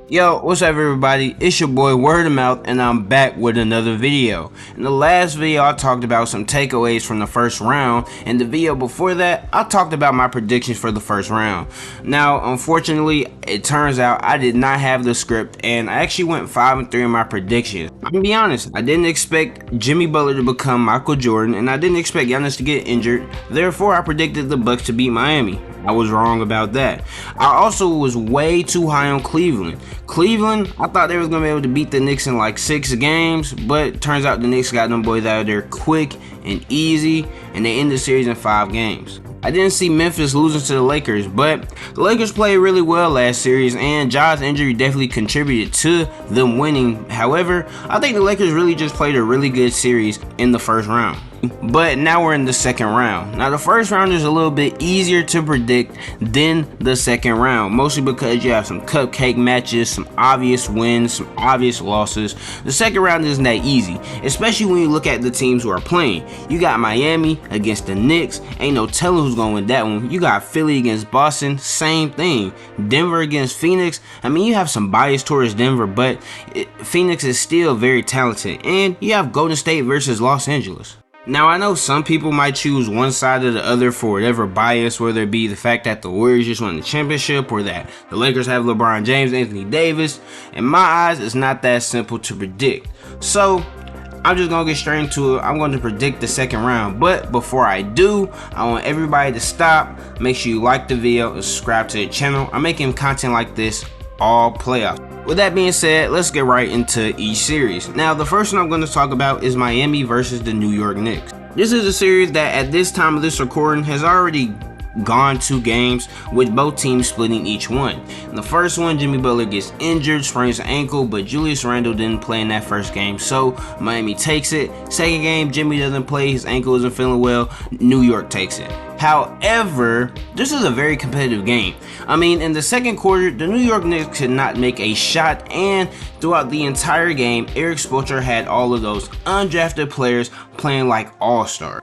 Yo, what's up everybody? It's your boy Word of Mouth and I'm back with another video. In the last video I talked about some takeaways from the first round, and the video before that I talked about my predictions for the first round. Now unfortunately it turns out I did not have the script and I actually went 5-3 in my predictions. I'm gonna be honest, I didn't expect Jimmy Butler to become Michael Jordan and I didn't expect Giannis to get injured, therefore I predicted the Bucks to beat Miami. I was wrong about that. I also was way too high on Cleveland. I thought they was gonna be able to beat the Knicks in like 6 games, but turns out the Knicks got them boys out of there quick and easy, and they ended the series in 5 games. I didn't see Memphis losing to the Lakers, but the Lakers played really well last series, and Ja's injury definitely contributed to them winning. However, I think the Lakers really just played a really good series in the first round. But now we're in the second round. Now the first round is a little bit easier to predict than the second round, mostly because you have some cupcake matches, some obvious wins, some obvious losses. The second round isn't that easy, especially when you look at the teams who are playing. You got Miami against the Knicks, ain't no telling who's gonna win that one. You got Philly against Boston, same thing. Denver against Phoenix, I mean you have some bias towards Denver, but Phoenix is still very talented. And you have Golden State versus Los Angeles. Now I know some people might choose one side or the other for whatever bias, whether it be the fact that the Warriors just won the championship or that the Lakers have LeBron James, Anthony Davis. In my eyes, it's not that simple to predict. So I'm just gonna get straight into it. I'm going to predict the second round, but before I do, I want everybody to stop. Make sure you like the video and subscribe to the channel. I'm making content like this all playoffs. With that being said, let's get right into each series. Now the first one I'm going to talk about is Miami versus the New York Knicks. This is a series that at this time of this recording has already gone 2 games, with both teams splitting each one. In the first one, Jimmy Butler gets injured, sprains an ankle, but Julius Randle didn't play in that first game, so Miami takes it. Second game, Jimmy doesn't play, his ankle isn't feeling well, New York takes it. However, this is a very competitive game. I mean, in the second quarter, the New York Knicks could not make a shot, and throughout the entire game, Erik Spoelstra had all of those undrafted players playing like all-stars.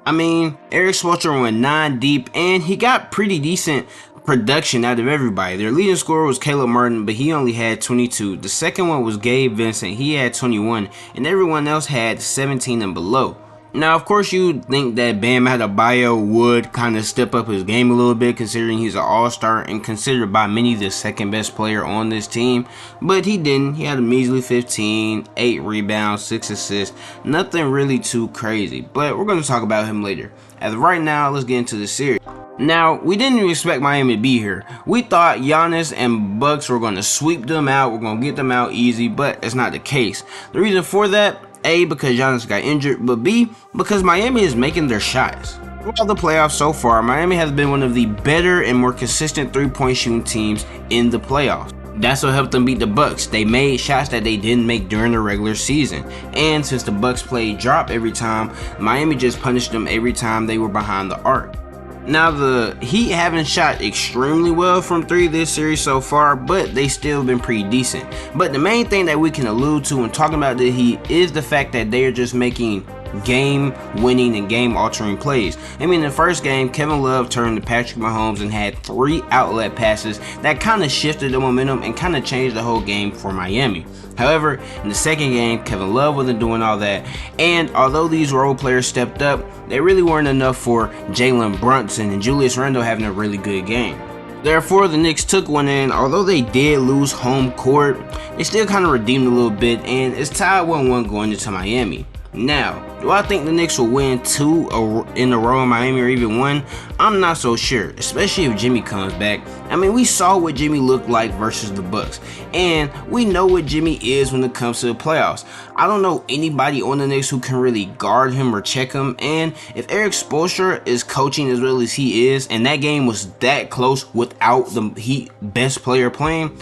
I mean, Erik Spoelstra went 9 deep and he got pretty decent production out of everybody. Their leading scorer was Caleb Martin, but he only had 22. The second one was Gabe Vincent, he had 21, and everyone else had 17 and below. Now, of course, you'd think that Bam Adebayo would kind of step up his game a little bit, considering he's an all-star and considered by many the second best player on this team, but he didn't. He had a measly 15, 8 rebounds, 6 assists, nothing really too crazy, but we're going to talk about him later. As of right now, let's get into the series. Now, we didn't even expect Miami to be here. We thought Giannis and Bucks were going to sweep them out, we're going to get them out easy, but it's not the case. The reason for that, A, because Giannis got injured, but B, because Miami is making their shots. Throughout the playoffs so far, Miami has been one of the better and more consistent three-point shooting teams in the playoffs. That's what helped them beat the Bucks. They made shots that they didn't make during the regular season. And since the Bucks played drop every time, Miami just punished them every time they were behind the arc. Now the Heat haven't shot extremely well from 3 this series so far, but they still been pretty decent. But the main thing that we can allude to when talking about the Heat is the fact that they are just making game winning and game altering plays. I mean, in the first game, Kevin Love turned to Patrick Mahomes and had 3 outlet passes that kind of shifted the momentum and kind of changed the whole game for Miami. However, in the second game, Kevin Love wasn't doing all that, and although these role players stepped up, they really weren't enough for Jalen Brunson and Julius Randle having a really good game. Therefore, the Knicks took one in. Although they did lose home court, they still kind of redeemed a little bit, and it's tied 1-1 going into Miami. Now, do I think the Knicks will win 2 in a row in Miami or even 1? I'm not so sure, especially if Jimmy comes back. I mean, we saw what Jimmy looked like versus the Bucks, and we know what Jimmy is when it comes to the playoffs. I don't know anybody on the Knicks who can really guard him or check him, and if Erik Spoelstra is coaching as well as he is, and that game was that close without the Heat best player playing,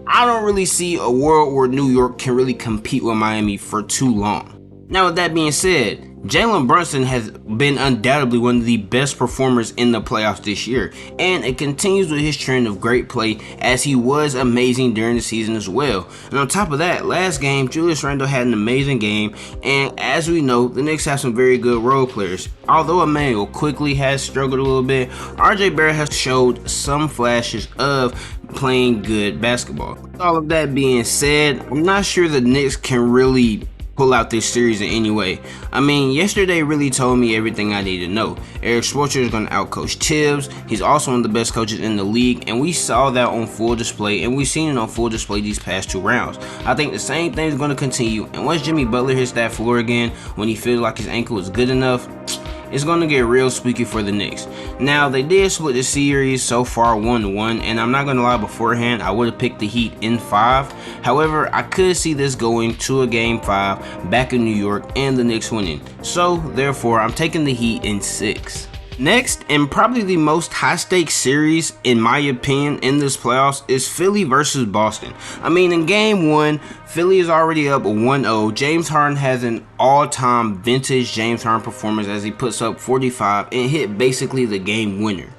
I don't really see a world where New York can really compete with Miami for too long. Now, with that being said, Jalen Brunson has been undoubtedly one of the best performers in the playoffs this year, and it continues with his trend of great play as he was amazing during the season as well. And on top of that, last game, Julius Randle had an amazing game, and as we know, the Knicks have some very good role players. Although Emmanuel quickly has struggled a little bit, RJ Barrett has showed some flashes of playing good basketball. With all of that being said, I'm not sure the Knicks can really pull out this series in any way. I mean, yesterday really told me everything I need to know. Eric Spoelstra is going to outcoach Tibbs. He's also one of the best coaches in the league, and we saw that on full display, and we've seen it on full display these past 2 rounds. I think the same thing is going to continue, and once Jimmy Butler hits that floor again, when he feels like his ankle is good enough, it's going to get real squeaky for the Knicks. Now, they did split the series so far 1-1, and I'm not going to lie, beforehand, I would have picked the Heat in 5. However, I could see this going to a Game 5 back in New York and the Knicks winning. So, therefore, I'm taking the Heat in 6. Next, and probably the most high-stakes series, in my opinion, in this playoffs is Philly versus Boston. I mean, in Game 1, Philly is already up 1-0. James Harden has an all-time vintage James Harden performance as he puts up 45 and hit basically the game winner.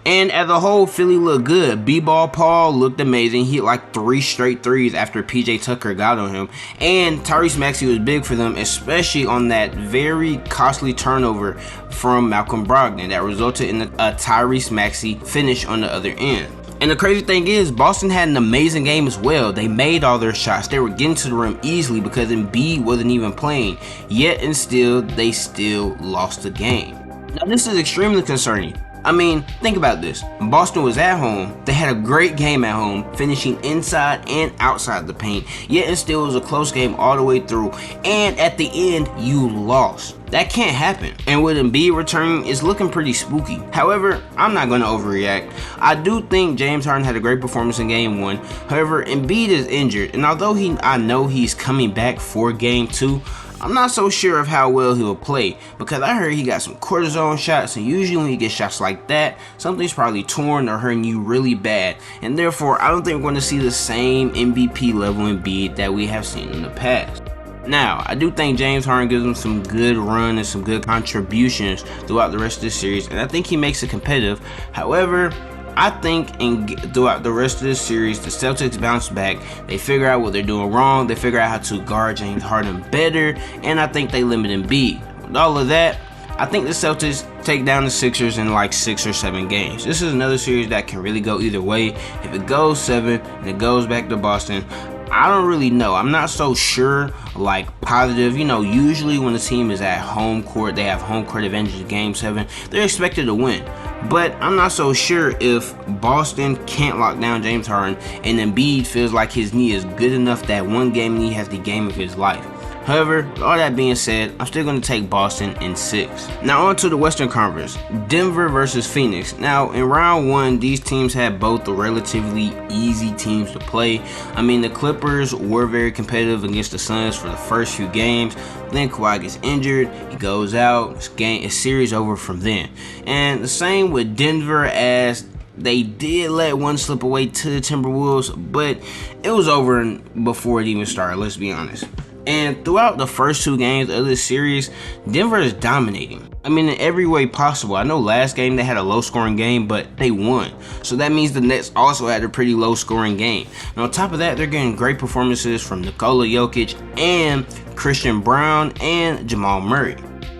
And as a whole, Philly looked good. B-Ball Paul looked amazing. He hit like 3 straight threes after PJ Tucker got on him. And Tyrese Maxey was big for them, especially on that very costly turnover from Malcolm Brogdon that resulted in a Tyrese Maxey finish on the other end. And the crazy thing is, Boston had an amazing game as well. They made all their shots. They were getting to the rim easily because Embiid wasn't even playing. Yet and still, they still lost the game. Now this is extremely concerning. I mean, think about this. Boston was at home. They had a great game at home, finishing inside and outside the paint. Yet and still, it was a close game all the way through. And at the end, you lost. That can't happen. And with Embiid returning, it's looking pretty spooky. However, I'm not going to overreact. I do think James Harden had a great performance in Game 1. However, Embiid is injured. And although I know he's coming back for Game 2, I'm not so sure of how well he'll play because I heard he got some cortisone shots, and usually when you get shots like that, something's probably torn or hurting you really bad, and therefore I don't think we're going to see the same MVP level Embiid that we have seen in the past. Now, I do think James Harden gives him some good run and some good contributions throughout the rest of this series, and I think he makes it competitive. However, I think throughout the rest of this series, the Celtics bounce back. They figure out what they're doing wrong. They figure out how to guard James Harden better, and I think they limit Embiid. With all of that, I think the Celtics take down the Sixers in like 6 or 7 games. This is another series that can really go either way. If it goes 7 and it goes back to Boston, I don't really know. I'm not so sure, like positive. You know, usually when the team is at home court, they have home court advantage in Game 7. They're expected to win. But I'm not so sure if Boston can't lock down James Harden and Embiid feels like his knee is good enough that one game he has the game of his life. However, with all that being said, I'm still going to take Boston in 6. Now on to the Western Conference, Denver versus Phoenix. Now in round 1, these teams had both the relatively easy teams to play. I mean, the Clippers were very competitive against the Suns for the first few games. Then Kawhi gets injured, he goes out, it's series over from then. And the same with Denver, as they did let one slip away to the Timberwolves, but it was over before it even started, let's be honest. And throughout the first 2 games of this series, Denver is dominating. I mean, in every way possible. I know last game they had a low-scoring game, but they won. So that means the Nets also had a pretty low-scoring game. And on top of that, they're getting great performances from Nikola Jokic and Christian Brown and Jamal Murray.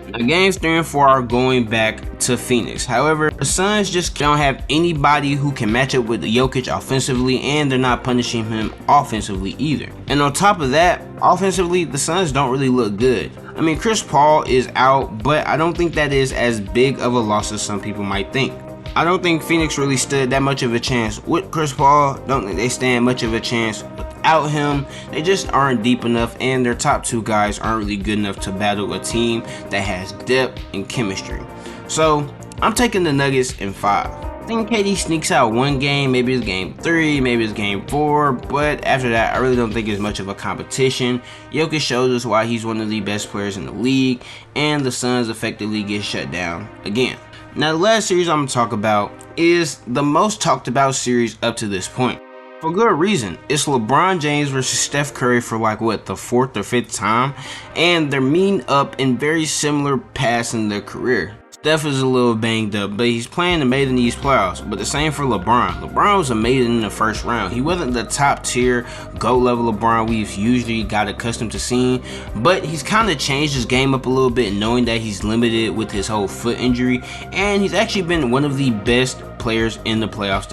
Now, games 3 and 4 are going back to Phoenix. However, the Suns just don't have anybody who can match up with Jokic offensively, and they're not punishing him offensively either. And on top of that, offensively, the Suns don't really look good. I mean, Chris Paul is out, but I don't think that is as big of a loss as some people might think. I don't think Phoenix really stood that much of a chance with Chris Paul. Don't think they stand much of a chance without him. They just aren't deep enough, and their top 2 guys aren't really good enough to battle a team that has depth and chemistry. So I'm taking the Nuggets in 5. I think KD sneaks out one game, maybe it's game 3, maybe it's game 4, but after that, I really don't think it's much of a competition. Jokic shows us why he's one of the best players in the league, and the Suns effectively get shut down again. Now, the last series I'm going to talk about is the most talked about series up to this point. For good reason. It's LeBron James versus Steph Curry for like what, the 4th or 5th time, and they're meeting up in very similar paths in their career. Steph is a little banged up, but he's playing amazing in these playoffs. But the same for LeBron. LeBron was amazing in the first round. He wasn't the top tier, GOAT level LeBron we've usually got accustomed to seeing, but he's kind of changed his game up a little bit, knowing that he's limited with his whole foot injury, and he's actually been one of the best players in the playoffs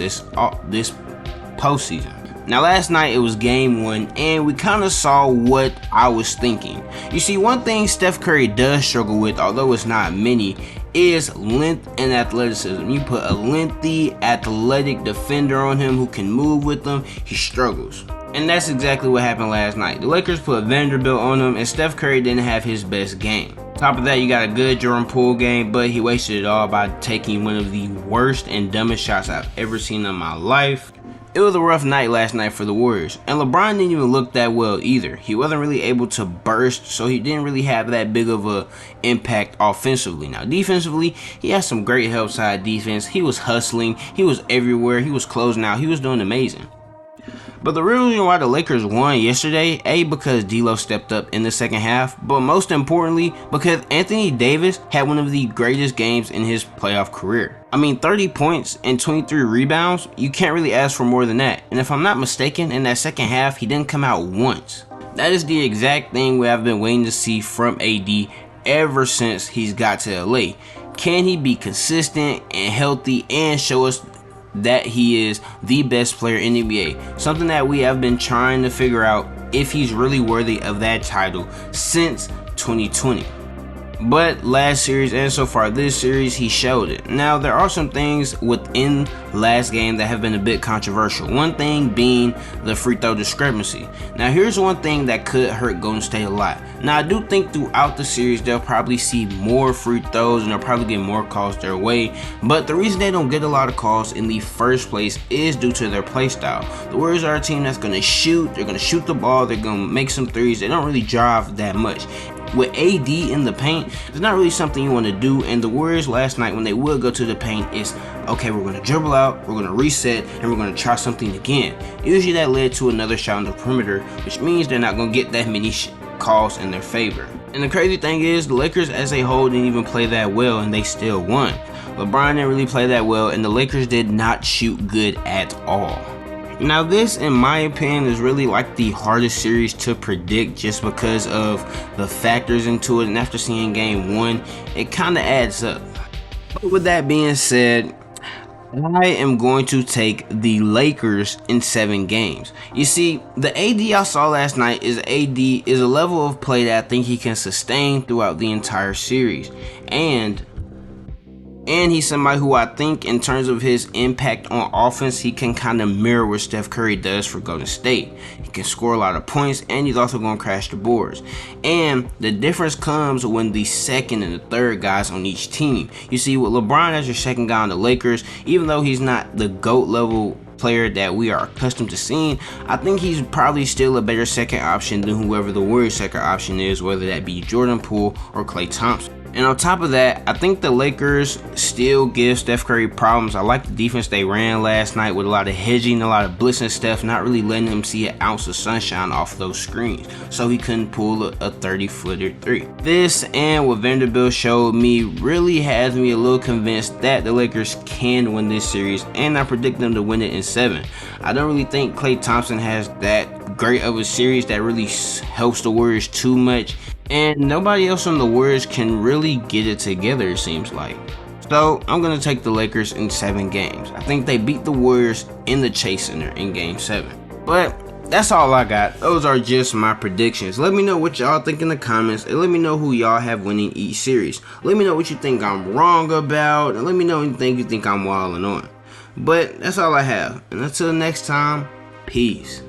this postseason. Now last night it was game 1 and we kind of saw what I was thinking. You see, one thing Steph Curry does struggle with, although it's not many, is length and athleticism. You put a lengthy, athletic defender on him who can move with them, he struggles. And that's exactly what happened last night. The Lakers put Vanderbilt on him and Steph Curry didn't have his best game. Top of that, you got a good Jordan Poole game, but he wasted it all by taking one of the worst and dumbest shots I've ever seen in my life. It was a rough night last night for the Warriors, and LeBron didn't even look that well either. He wasn't really able to burst, so he didn't really have that big of a impact offensively. Now defensively, he had some great help side defense. He was hustling, he was everywhere, he was closing out, he was doing amazing. But the real reason why the Lakers won yesterday, A, because D'Lo stepped up in the second half, but most importantly, because Anthony Davis had one of the greatest games in his playoff career. I mean, 30 points and 23 rebounds, you can't really ask for more than that. And if I'm not mistaken, in that second half, he didn't come out once. That is the exact thing we have been waiting to see from AD ever since he's got to LA. Can he be consistent and healthy and show us that he is the best player in the NBA? Something that we have been trying to figure out if he's really worthy of that title since 2020. But last series and so far this series, he showed it. Now, there are some things within last game that have been a bit controversial. One thing being the free throw discrepancy. Now, here's one thing that could hurt Golden State a lot. Now, I do think throughout the series, they'll probably see more free throws and they'll probably get more calls their way. But the reason they don't get a lot of calls in the first place is due to their play style. The Warriors are a team that's going to shoot. They're going to shoot the ball. They're going to make some threes. They don't really drive that much. With AD in the paint, it's not really something you want to do. And the Warriors last night, when they would go to the paint, is okay, we're going to dribble out, we're going to reset, and we're going to try something again. Usually that led to another shot on the perimeter, which means they're not going to get that many calls in their favor. And the crazy thing is, the Lakers as a whole didn't even play that well, and they still won. LeBron didn't really play that well, and the Lakers did not shoot good at all. Now this, in my opinion, is really like the hardest series to predict just because of the factors into it, and after seeing game 1, it kind of adds up. But with that being said, I am going to take the Lakers in 7 games. You see, the AD I saw last night is a level of play that I think he can sustain throughout the entire series. And he's somebody who I think in terms of his impact on offense, he can kind of mirror what Steph Curry does for Golden State. He can score a lot of points and he's also going to crash the boards. And the difference comes when the second and the third guys on each team. You see, with LeBron as your second guy on the Lakers, even though he's not the GOAT level player that we are accustomed to seeing, I think he's probably still a better second option than whoever the Warriors' second option is, whether that be Jordan Poole or Klay Thompson. And on top of that, I think the Lakers still give Steph Curry problems. I like the defense they ran last night with a lot of hedging, a lot of blitzing Steph, not really letting him see an ounce of sunshine off those screens, so he couldn't pull a 30-footer three. This and what Vanderbilt showed me really has me a little convinced that the Lakers can win this series, and I predict them to win it in 7. I don't really think Klay Thompson has that great of a series that really helps the Warriors too much. And nobody else on the Warriors can really get it together, it seems like. So I'm going to take the Lakers in 7 games. I think they beat the Warriors in the Chase Center in game 7. But that's all I got. Those are just my predictions. Let me know what y'all think in the comments, and let me know who y'all have winning each series. Let me know what you think I'm wrong about, and let me know anything you think I'm wilding on. But that's all I have. And until next time, peace.